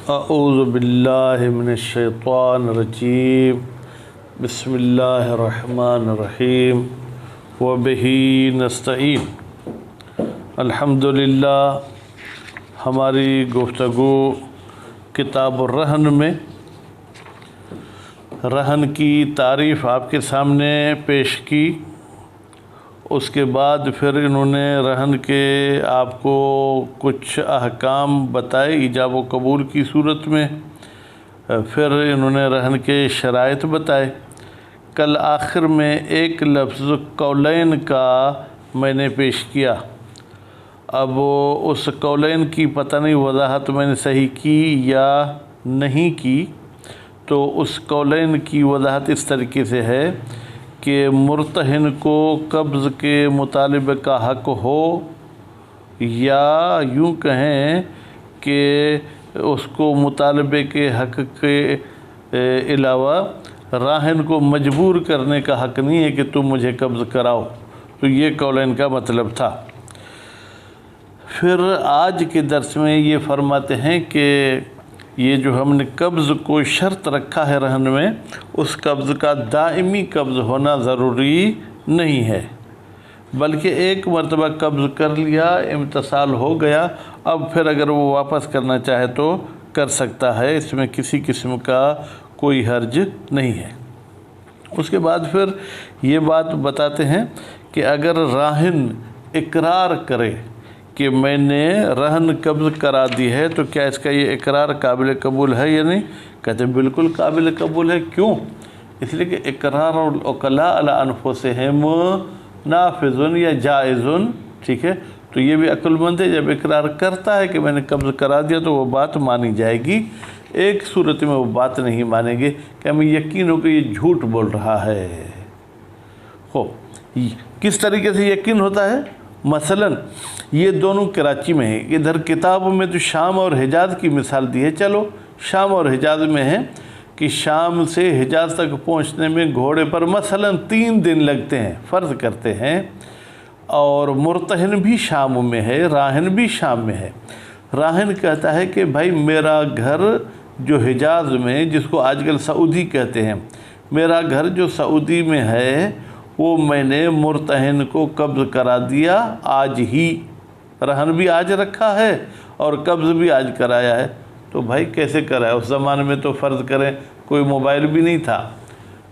اعوذ باللہ من الشیطان الرجیم بسم اللہ الرحمن الرحیم وبہ نستعین۔ الحمدللہ، ہماری گفتگو کتاب الرہن میں رہن کی تعریف آپ کے سامنے پیش کی۔ اس کے بعد پھر انہوں نے رہن کے آپ کو کچھ احکام بتائے ایجاب و قبول کی صورت میں، پھر انہوں نے رہن کے شرائط بتائے۔ کل آخر میں ایک لفظ قولین کا میں نے پیش کیا۔ اب اس قولین کی پتہ نہیں وضاحت میں نے صحیح کی یا نہیں کی، تو اس قولین کی وضاحت اس طریقے سے ہے کہ مرتہن کو قبض کے مطالبے کا حق ہو، یا یوں کہیں کہ اس کو مطالبے کے حق کے علاوہ راہن کو مجبور کرنے کا حق نہیں ہے کہ تم مجھے قبض کراؤ۔ تو یہ قولین کا مطلب تھا۔ پھر آج کے درس میں یہ فرماتے ہیں کہ یہ جو ہم نے قبض کو شرط رکھا ہے رہن میں، اس قبض کا دائمی قبض ہونا ضروری نہیں ہے، بلکہ ایک مرتبہ قبض کر لیا، امتثال ہو گیا، اب پھر اگر وہ واپس کرنا چاہے تو کر سکتا ہے، اس میں کسی قسم کا کوئی حرج نہیں ہے۔ اس کے بعد پھر یہ بات بتاتے ہیں کہ اگر راہن اقرار کرے کہ میں نے رہن قبض کرا دی ہے، تو کیا اس کا یہ اقرار قابل قبول ہے یا نہیں؟ کہتے ہیں بالکل قابل قبول ہے۔ کیوں؟ اس لیے کہ اقرار العقلاء علی انفسہم نافذ یا جائز، ٹھیک ہے؟ تو یہ بھی عقل مند ہے، جب اقرار کرتا ہے کہ میں نے قبض کرا دیا تو وہ بات مانی جائے گی۔ ایک صورت میں وہ بات نہیں مانیں گے کہ ہمیں یقین ہو کہ یہ جھوٹ بول رہا ہے۔ کس طریقے سے یقین ہوتا ہے؟ مثلا یہ دونوں کراچی میں ہیں، ادھر کتابوں میں تو شام اور حجاز کی مثال دی ہے۔ چلو شام اور حجاز میں ہے کہ شام سے حجاز تک پہنچنے میں گھوڑے پر مثلا 3 دن لگتے ہیں، فرض کرتے ہیں، اور مرتہن بھی شام میں ہے، راہن بھی شام میں ہے۔ راہن کہتا ہے کہ بھائی میرا گھر جو حجاز میں، جس کو آج کل سعودی کہتے ہیں، میرا گھر جو سعودی میں ہے وہ میں نے مرتہن کو قبض کرا دیا آج ہی، رہن بھی آج رکھا ہے اور قبض بھی آج کرایا ہے۔ تو بھائی کیسے کرایا؟ اس زمانے میں تو فرض کریں کوئی موبائل بھی نہیں تھا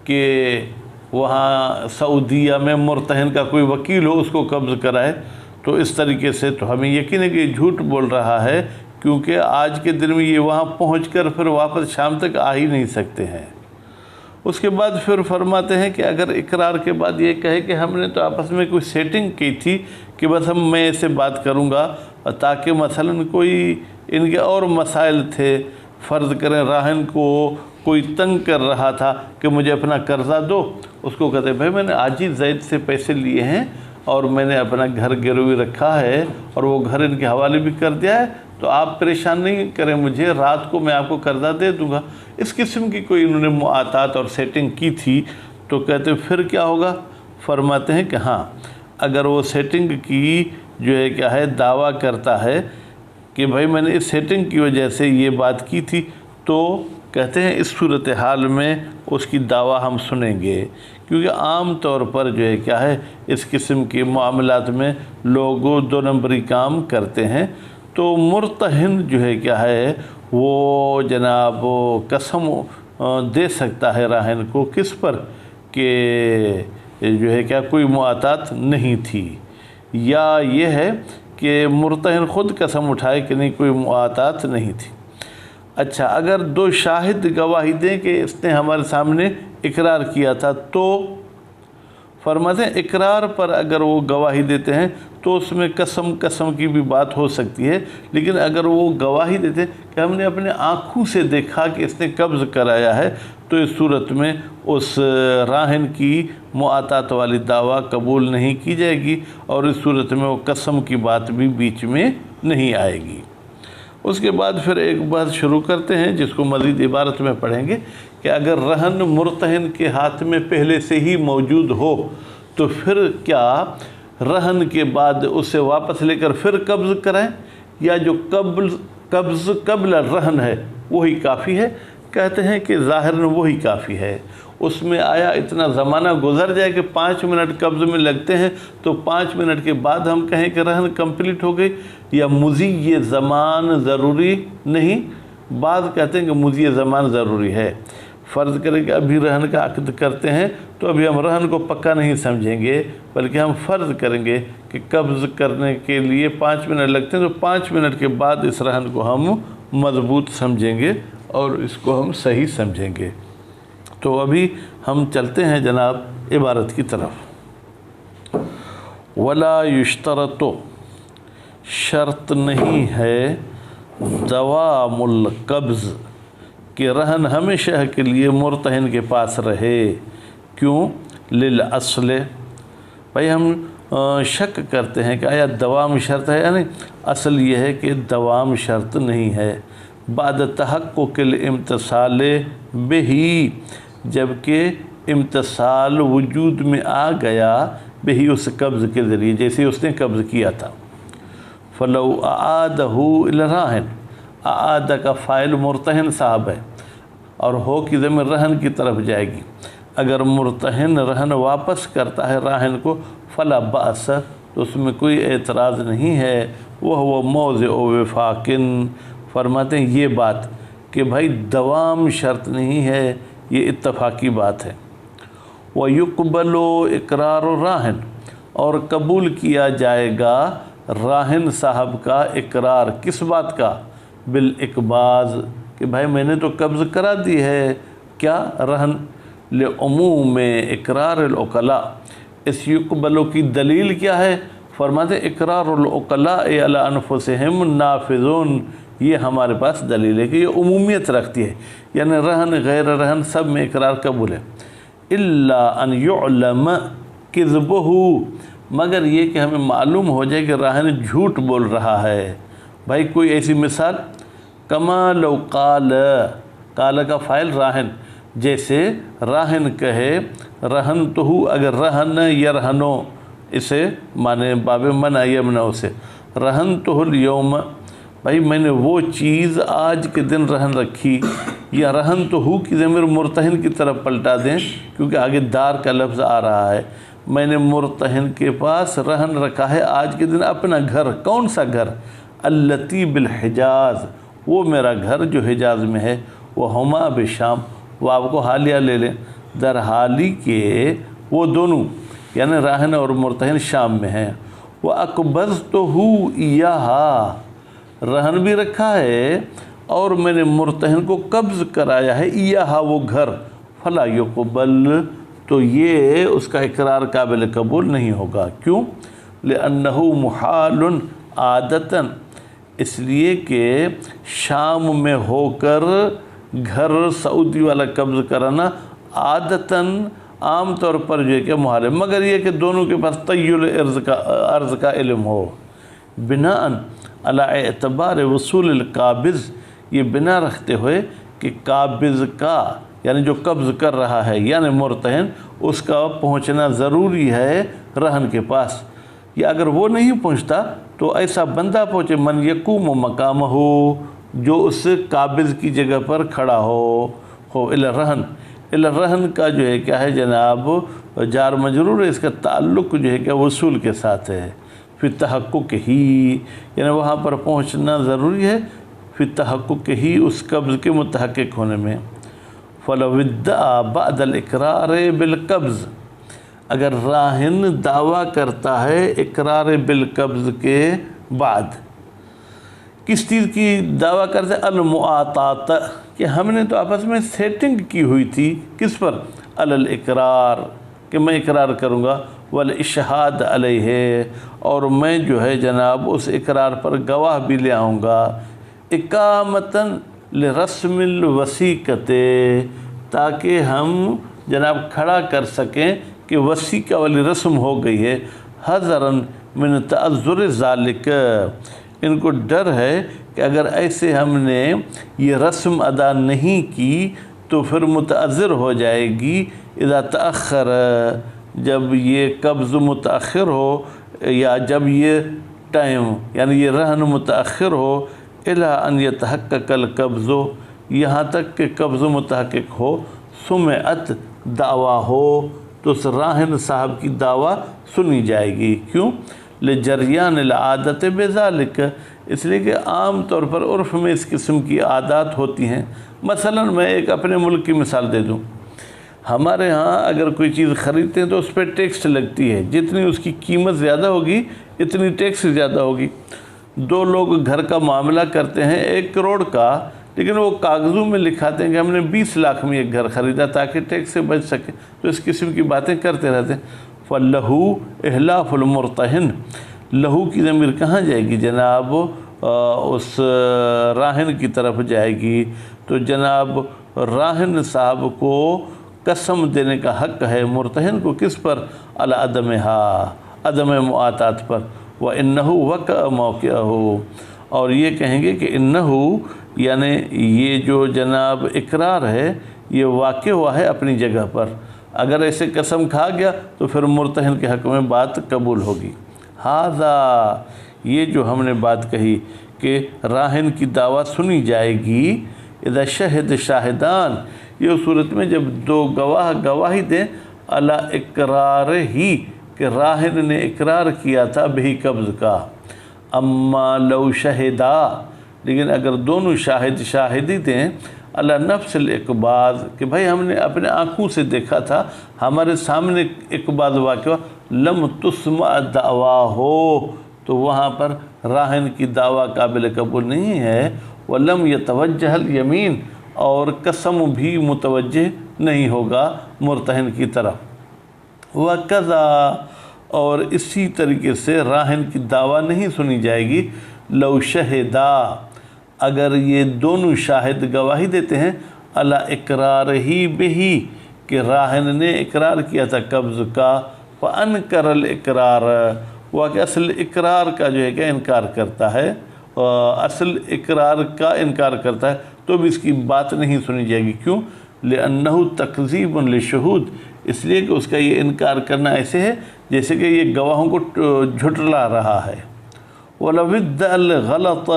کہ وہاں سعودیہ میں مرتہن کا کوئی وکیل ہو اس کو قبض کرائے۔ تو اس طریقے سے تو ہمیں یقین ہے کہ یہ جھوٹ بول رہا ہے، کیونکہ آج کے دن میں یہ وہاں پہنچ کر پھر واپس شام تک آ ہی نہیں سکتے ہیں۔ اس کے بعد پھر فرماتے ہیں کہ اگر اقرار کے بعد یہ کہے کہ ہم نے تو آپس میں کوئی سیٹنگ کی تھی کہ بس میں ایسے بات کروں گا، تاکہ مثلا کوئی ان کے اور مسائل تھے، فرض کریں راہن کو کوئی تنگ کر رہا تھا کہ مجھے اپنا قرضہ دو، اس کو کہتے ہیں بھائی میں نے آج ہی زید سے پیسے لیے ہیں اور میں نے اپنا گھر گروی رکھا ہے اور وہ گھر ان کے حوالے بھی کر دیا ہے، تو آپ پریشان نہیں کریں مجھے، رات کو میں آپ کو قرضہ دے دوں گا۔ اس قسم کی کوئی انہوں نے معاطات اور سیٹنگ کی تھی، تو کہتے ہیں پھر کیا ہوگا؟ فرماتے ہیں کہ ہاں، اگر وہ سیٹنگ کی جو ہے کیا ہے دعویٰ کرتا ہے کہ بھائی میں نے اس سیٹنگ کی وجہ سے یہ بات کی تھی، تو کہتے ہیں اس صورتحال میں اس کی دعویٰ ہم سنیں گے، کیونکہ عام طور پر جو ہے کیا ہے اس قسم کے معاملات میں لوگ 2 نمبری کام کرتے ہیں۔ تو مرتہن جو ہے کیا ہے وہ جناب قسم دے سکتا ہے راہن کو، کس پر؟ کہ جو ہے کیا کوئی معاطات نہیں تھی، یا یہ ہے کہ مرتہن خود قسم اٹھائے کہ نہیں کوئی معاطات نہیں تھی۔ اچھا، اگر 2 شاہد گواہی دیں کہ اس نے ہمارے سامنے اقرار کیا تھا، تو فرماتے ہیں اقرار پر اگر وہ گواہی دیتے ہیں تو اس میں قسم کی بھی بات ہو سکتی ہے، لیکن اگر وہ گواہی دیتے ہیں کہ ہم نے اپنے آنکھوں سے دیکھا کہ اس نے قبض کرایا ہے، تو اس صورت میں اس راہن کی معاطات والی دعویٰ قبول نہیں کی جائے گی، اور اس صورت میں وہ قسم کی بات بھی بیچ میں نہیں آئے گی۔ اس کے بعد پھر ایک بات شروع کرتے ہیں جس کو مزید عبارت میں پڑھیں گے کہ اگر رہن مرتہن کے ہاتھ میں پہلے سے ہی موجود ہو تو پھر کیا رہن کے بعد اسے واپس لے کر پھر قبض کرائیں، یا جو قبض قبل رہن ہے وہی کافی ہے۔ کہتے ہیں کہ ظاہر میں وہی کافی ہے، اس میں آیا اتنا زمانہ گزر جائے کہ 5 منٹ قبض میں لگتے ہیں تو 5 منٹ کے بعد ہم کہیں کہ رہن کمپلیٹ ہو گئی، یا مضی یہ زمان ضروری نہیں؟ بعض کہتے ہیں کہ مضی زمان ضروری ہے۔ فرض کریں کہ ابھی رہن کا عقد کرتے ہیں تو ابھی ہم رہن کو پکا نہیں سمجھیں گے، بلکہ ہم فرض کریں گے کہ قبض کرنے کے لیے 5 منٹ لگتے ہیں، تو 5 منٹ کے بعد اس رہن کو ہم مضبوط سمجھیں گے اور اس کو ہم صحیح سمجھیں گے۔ تو ابھی ہم چلتے ہیں جناب عبارت کی طرف۔ ولا یشترط، شرط نہیں ہے، دوام القبض، کہ رہن ہمیشہ کے لیے مرتہن کے پاس رہے۔ کیوں؟ للاصل، بھائی ہم شک کرتے ہیں کہ آیا دوام شرط ہے یا نہیں؟ اصل یہ ہے کہ دوام شرط نہیں ہے۔ بعد تحقق الامتصال بہی، جبکہ امتصال وجود میں آ گیا بہی، اس قبض کے ذریعے، جیسے اس نے قبض کیا تھا۔ فلو اعادہ الی الراہن، اعادہ کا فاعل مرتہن صاحب ہے اور ہو کی ضمیر رہن کی طرف جائے گی۔ اگر مرتہن رہن واپس کرتا ہے راہن کو، فلا باس، تو اس میں کوئی اعتراض نہیں ہے۔ وہ موضع وفاق، فرماتے ہیں یہ بات کہ بھائی دوام شرط نہیں ہے، یہ اتفاقی بات ہے۔ وَيُقْبَلُ اقرار الراہن، اور قبول کیا جائے گا راہن صاحب کا اقرار، کس بات کا؟ بالاقباض، کہ بھائی میں نے تو قبض کرا دی ہے، کیا؟ رہن۔ لعموم اقرار العقلاء، اس یقبلو کی دلیل کیا ہے؟ فرماتے اقرار العقلاء علی انفسہم نافذون، یہ ہمارے پاس دلیل ہے کہ یہ عمومیت رکھتی ہے، یعنی رہن غیر رہن سب میں اقرار قبول ہے۔ الا ان یعلم کذبہ، مگر یہ کہ ہمیں معلوم ہو جائے کہ راہن جھوٹ بول رہا ہے۔ بھائی کوئی ایسی مثال؟ کما لو قال، قال کا فاعل راہن، جیسے راہن کہے رہن تو ہو، اگر رہن یرہنو، اسے مانے باب منع یمنع سے، رہن تو اليوم، بھائی میں نے وہ چیز آج کے دن رہن رکھی، یا رہن تو ہو کی ضمیر مرتہن کی طرف پلٹا دیں کیونکہ آگے دار کا لفظ آ رہا ہے۔ میں نے مرتہن کے پاس رہن رکھا ہے آج کے دن اپنا گھر، کون سا گھر؟ اللتی بالحجاز، وہ میرا گھر جو حجاز میں ہے، وہ ہما بشام، وہ آپ کو حالیہ لے لیں، در حالی کے وہ دونوں یعنی راہن اور مرتہن شام میں ہیں۔ وَأَقْبَضْتُهُ إِيَّاهَا، رہن بھی رکھا ہے اور میں نے مرتہن کو قبض کرایا ہے، ایہا وہ گھر، فلا یقبل، تو یہ اس کا اقرار قابل قبول نہیں ہوگا۔ کیوں؟ لأنہ محال عادتاً، اس لیے کہ شام میں ہو کر گھر سعودی والا قبض کرنا عادتاً عام طور پر جو ہے کہ محال ہے، مگر یہ کہ دونوں کے پاس طیل عرض کا علم ہو۔ بناءً علی اعتبار وصول القابض، یہ بنا رکھتے ہوئے کہ قابض کا یعنی جو قبض کر رہا ہے یعنی مرتہن، اس کا پہنچنا ضروری ہے رہن کے پاس، یا اگر وہ نہیں پہنچتا تو ایسا بندہ پہنچے من یقوم مقامہ ہو، جو اس قابض کی جگہ پر کھڑا ہو الرہن۔ الرہن کا جو ہے کیا ہے جناب جار مجرور ہے، اس کا تعلق جو ہے کہ وصول کے ساتھ ہے، پھر تحقق ہی یعنی وہاں پر پہنچنا ضروری ہے، پھر تحقق ہی اس قبض کے متحقق ہونے میں۔ فلو ادعا بعد الاقرار بالقبض، اگر راہن دعویٰ کرتا ہے اقرار بالقبض کے بعد، کس چیز کی دعویٰ کرتے ہیں؟ المعاطات، کہ ہم نے تو آپس میں سیٹنگ کی ہوئی تھی، کس پر؟ علی الاقرار، کہ میں اقرار کروں گا، والاشہاد علیہ، اور میں جو ہے جناب اس اقرار پر گواہ بھی لے آؤں گا، اقامتاً لرسم الوثیقۃ، تاکہ ہم جناب کھڑا کر سکیں کہ وثیقہ والی رسم ہو گئی ہے، حذراً من تعذر ذالک، ان کو ڈر ہے کہ اگر ایسے ہم نے یہ رسم ادا نہیں کی تو پھر متعذر ہو جائے گی، اذا تأخر، جب یہ قبض متأخر ہو، یا جب یہ ٹائم یعنی یہ رہن متأخر ہو، الی ان یتحقق القبض، یہاں تک کہ قبض متحقق ہو، سمعت دعویٰ ہو تو اس راہن صاحب کی دعویٰ سنی جائے گی۔ کیوں؟ لجریان العادت بذالک، اس لیے کہ عام طور پر عرف میں اس قسم کی عادات ہوتی ہیں۔ مثلا میں ایک اپنے ملک کی مثال دے دوں، ہمارے ہاں اگر کوئی چیز خریدتے ہیں تو اس پہ ٹیکس لگتی ہے، جتنی اس کی قیمت زیادہ ہوگی اتنی ٹیکس زیادہ ہوگی۔ دو لوگ گھر کا معاملہ کرتے ہیں 1 کروڑ کا، لیکن وہ کاغذوں میں لکھاتے ہیں کہ ہم نے 20 لاکھ میں ایک گھر خریدا تاکہ ٹیکس سے بچ سکے، تو اس قسم کی باتیں کرتے رہتے ہیں۔ فَلَّهُ إِحْلَافُ الْمُرْتَهِنِ، لہو کی ضمیر کہاں جائے گی جناب؟ اس راہن کی طرف جائے گی۔ تو جناب راہن صاحب کو قسم دینے کا حق ہے، مرتہن کو کس پر؟ علی عدمها، عدم معاطات پر۔ وَإِنَّهُ وَقَعَ مَوْقِعَهُ، اور یہ کہیں گے کہ انہو یعنی یہ جو جناب اقرار ہے یہ واقع ہوا ہے اپنی جگہ پر، اگر ایسے قسم کھا گیا تو پھر مرتہن کے حق میں بات قبول ہوگی۔ ھذا، یہ جو ہم نے بات کہی کہ راہن کی دعویٰ سنی جائے گی، اذا شہد شاہدان، یہ صورت میں جب 2 گواہ گواہی دیں علی اقرار ہی، کہ راہن نے اقرار کیا تھا بہی قبض کا۔ اما لو شہدا، لیکن اگر دونوں شاہد شاہدی دیں علی نفس الاقباض، کہ بھائی ہم نے اپنے آنکھوں سے دیکھا تھا، ہمارے سامنے اقباض واقع، لم تسمع دعویٰ ہو، تو وہاں پر راہن کی دعویٰ قابل قبول نہیں ہے۔ ولم یتوجہ الیمین، اور قسم بھی متوجہ نہیں ہوگا مرتہن کی طرف۔ وَقَذَا، اور اسی طریقے سے راہن کی دعویٰ نہیں سنی جائے گی لو شہدا، اگر یہ دونوں شاہد گواہی دیتے ہیں علی اقرار ہی بہی، کہ راہن نے اقرار کیا تھا قبض کا، فَأَنْكَرَ الْإِقْرَارَ، وہ کہ اصل اقرار کا جو ہے کہ انکار کرتا ہے، اصل اقرار کا انکار کرتا ہے، تو بھی اس کی بات نہیں سنی جائے گی۔ کیوں؟ لِأَنَّهُ تَكْذِيبٌ لِلشُّهُودِ، اس لیے کہ اس کا یہ انکار کرنا ایسے ہے جیسے کہ یہ گواہوں کو جھٹلا رہا ہے۔ وَلَوِ ادَّعَ الْغَلَطَ،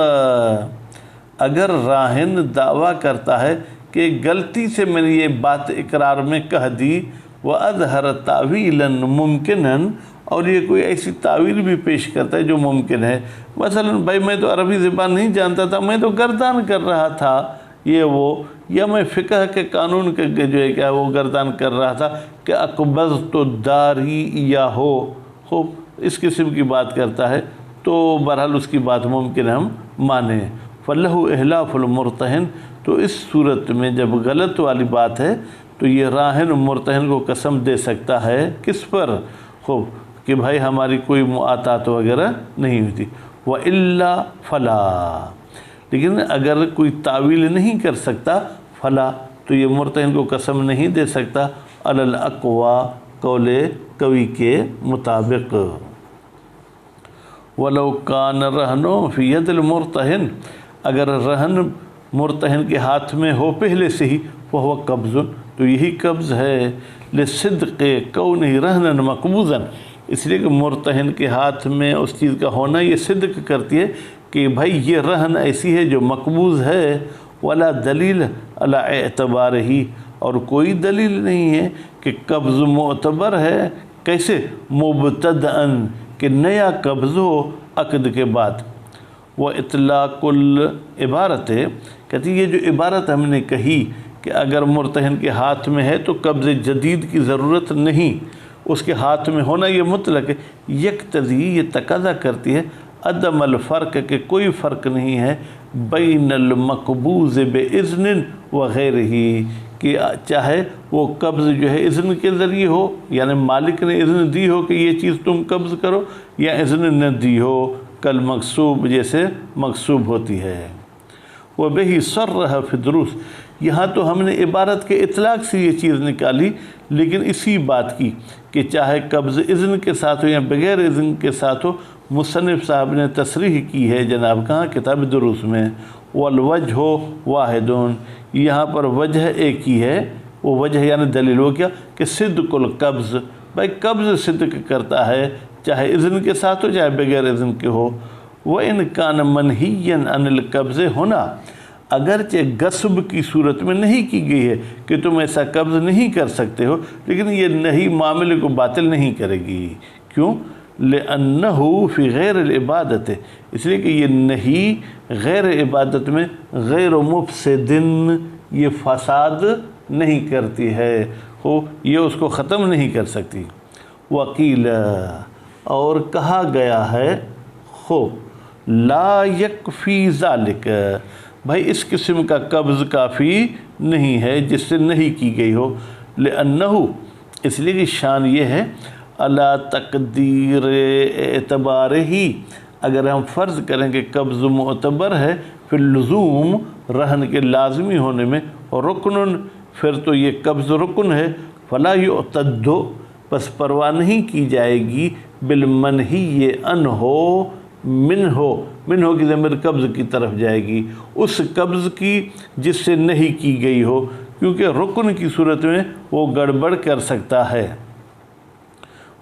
اگر راہن دعویٰ کرتا ہے کہ غلطی سے میں نے یہ بات اقرار میں کہہ دی، وَأَظْهَرَ تَعْوِيلًا مُمْكِنًا، اور یہ کوئی ایسی تعویل بھی پیش کرتا ہے جو ممکن ہے، مثلا بھائی میں تو عربی زبان نہیں جانتا تھا، میں تو گردان کر رہا تھا یہ وہ، یا میں فقہ کے قانون کے جو ہے کیا وہ گردان کر رہا تھا کہ اقبضت الداری یا ہو، خوب اس قسم کی بات کرتا ہے، تو بہرحال اس کی بات ممکن ہم مانیں۔ فَلَهُ إِحْلَافُ الْمُرْتَهِنِ، تو اس صورت میں جب غلط والی بات ہے تو یہ راہن مرتہن کو قسم دے سکتا ہے، کس پر؟ خوب کہ بھائی ہماری کوئی معاطات وغیرہ نہیں ہوئی تھی۔ وَإِلَّا فَلَا، لیکن اگر کوئی تعویل نہیں کر سکتا، فلا، تو یہ مرتہن کو قسم نہیں دے سکتا علی الاقویٰ، قول قوی کے مطابق۔ وَلَوْ كَانَ الرَّهْنُ فِي يَدِ الْمُرْتَهِنِ، اگر رہن مرتہن کے ہاتھ میں ہو پہلے سے ہی، وَهُوَ قَبْضٌ، تو یہی قبض ہے، لِصِدْقِ كَوْنِهِ رَهْنًا مَقْبُوضًا، اس لیے کہ مرتہن کے ہاتھ میں اس چیز کا ہونا یہ صدق کرتی ہے کہ بھائی یہ رہن ایسی ہے جو مقبوض ہے۔ ولا دلیل علی اعتبارہ، اور کوئی دلیل نہیں ہے کہ قبض معتبر ہے، کیسے؟ مبتدأً، کہ نیا قبض ہو عقد کے بعد۔ وہ اطلاق العبارت، کہتی یہ جو عبارت ہم نے کہی کہ اگر مرتہن کے ہاتھ میں ہے تو قبض جدید کی ضرورت نہیں، اس کے ہاتھ میں ہونا یہ مطلق ہے، یقتضی، یہ تقاضا کرتی ہے عدم الفرق، کہ کوئی فرق نہیں ہے بین المقبوض باذن وغیرہ، کہ چاہے وہ قبض جو ہے اذن کے ذریعے ہو، یعنی مالک نے اذن دی ہو کہ یہ چیز تم قبض کرو، یا اذن نہ دی ہو، کل مغصوب جیسے مغصوب ہوتی ہے۔ وَبِهِ صَرَّحَ فِي الدُّرُوسِ، یہاں تو ہم نے عبارت کے اطلاق سے یہ چیز نکالی، لیکن اسی بات کی کہ چاہے قبض اذن کے ساتھ ہو یا بغیر اذن کے ساتھ ہو، مصنف صاحب نے تصریح کی ہے جناب کہاں؟ کتاب دروس میں۔ وَالْوَجْهُ وَاحِدٌ، یہاں پر وجہ ایک ہی ہے، وہ وجہ یعنی دلیل، وہ کیا کہ صدق القبض، بھائی قبض صدق کرتا ہے چاہے اذن کے ساتھ ہو چاہے بغیر اذن کے ہو۔ وَإِنْ كَانَ مَنْهِيًّا عَنِ الْقَبْضِ، ہونا اگرچہ غصب کی صورت میں نہیں کی گئی ہے کہ تم ایسا قبض نہیں کر سکتے ہو، لیکن یہ نہیں معاملے کو باطل نہیں کرے گی۔ کیوں؟ لِأَنَّهُ فِي غیر العبادت، اس لیے کہ یہ نہیں غیر عبادت میں غیر مفسدن، یہ فساد نہیں کرتی ہے، یہ اس کو ختم نہیں کر سکتی۔ وقیل، اور کہا گیا ہے، لا یکفی ذالک، بھائی اس قسم کا قبض کافی نہیں ہے جس سے نہیں کی گئی ہو۔ لأنہ، اس لیے کہ شان یہ ہے، علی تقدیر اعتبار ہی، اگر ہم فرض کریں کہ قبض معتبر ہے، پھر لزوم رہن کے لازمی ہونے میں، رکن، پھر تو یہ قبض رکن ہے، فلا یعتد، پس پرواہ نہیں کی جائے گی، بالمنہی عنہ، منہ کی ضمیر قبض کی طرف جائے گی، اس قبض کی جس سے نہیں کی گئی ہو، کیونکہ رکن کی صورت میں وہ گڑبڑ کر سکتا ہے۔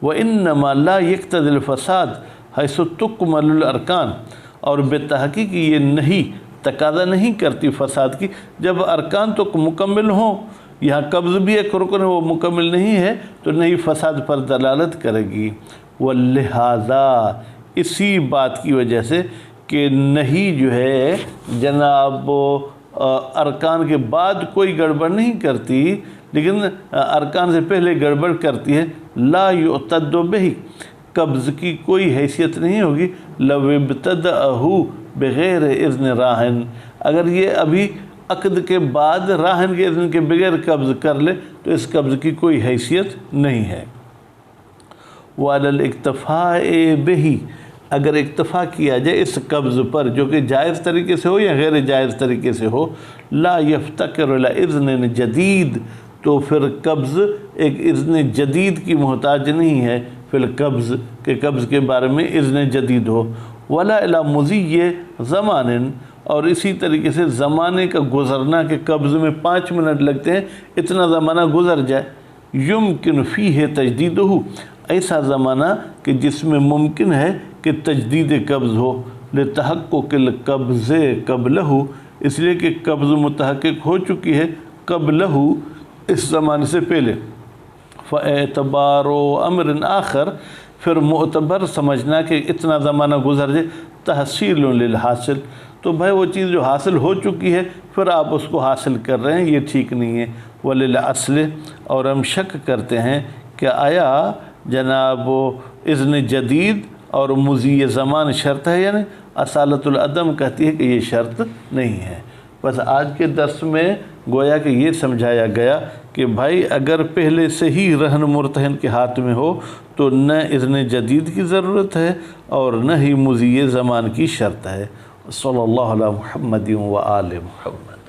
وَإِنَّمَا لَا يَقْتَضِي الْفَسَادَ حَيْثُ تُكْمَلُ الْأَرْكَانُ، اور بے تحقیق یہ نہیں تقاضا نہیں کرتی فساد کی جب ارکان تو مکمل ہوں، یہاں قبض بھی ایک رکن ہے وہ مکمل نہیں ہے تو نہیں فساد پر دلالت کرے گی۔ وَلِہَذَا، اسی بات کی وجہ سے کہ نہیں جو ہے جناب ارکان کے بعد کوئی گڑبڑ نہیں کرتی لیکن ارکان سے پہلے گڑبڑ کرتی ہے، لا یعتد بہ، قبض کی کوئی حیثیت نہیں ہوگی، لو ابتدأہ بغیر اذن راہن، اگر یہ ابھی عقد کے بعد راہن کے اذن کے بغیر قبض کر لے تو اس قبض کی کوئی حیثیت نہیں ہے۔ وعلی الاکتفاء بہ، اگر اکتفا کیا جائے اس قبض پر جو کہ جائز طریقے سے ہو یا غیر جائز طریقے سے ہو، لا یفتقر الی اذن جدید، تو پھر قبض ایک اذن جدید کی محتاج نہیں ہے، پھر قبض کے قبض کے بارے میں اذن جدید ہو۔ ولا الی مضی زمان، اور اسی طریقے سے زمانے کا گزرنا کہ قبض میں 5 منٹ لگتے ہیں، اتنا زمانہ گزر جائے، یمکن فیہ تجدیدہ، ایسا زمانہ کہ جس میں ممکن ہے کہ تجدید قبض ہو، لتحقق القبض قبلہ، اس لیے کہ قبض متحقق ہو چکی ہے قبلہ، اس زمانے سے پہلے۔ فَاعْتِبَارُ أَمْرٍ آخر، پھر معتبر سمجھنا کہ اتنا زمانہ گزر جائے، تحصیل للحاصل، تو بھائی وہ چیز جو حاصل ہو چکی ہے پھر آپ اس کو حاصل کر رہے ہیں، یہ ٹھیک نہیں ہے۔ وَلِلْأَصْلِ، اور ہم شک کرتے ہیں کہ آیا جناب اذن جدید اور مضی زمان شرط ہے یا نہیں؟ اصالت العدم کہتی ہے کہ یہ شرط نہیں ہے۔ بس آج کے درس میں گویا کہ یہ سمجھایا گیا کہ بھائی اگر پہلے سے ہی رہن مرتہن کے ہاتھ میں ہو تو نہ اذن جدید کی ضرورت ہے اور نہ ہی مضی زمان کی شرط ہے۔ صلی اللہ علیہ محمد و آل محمد۔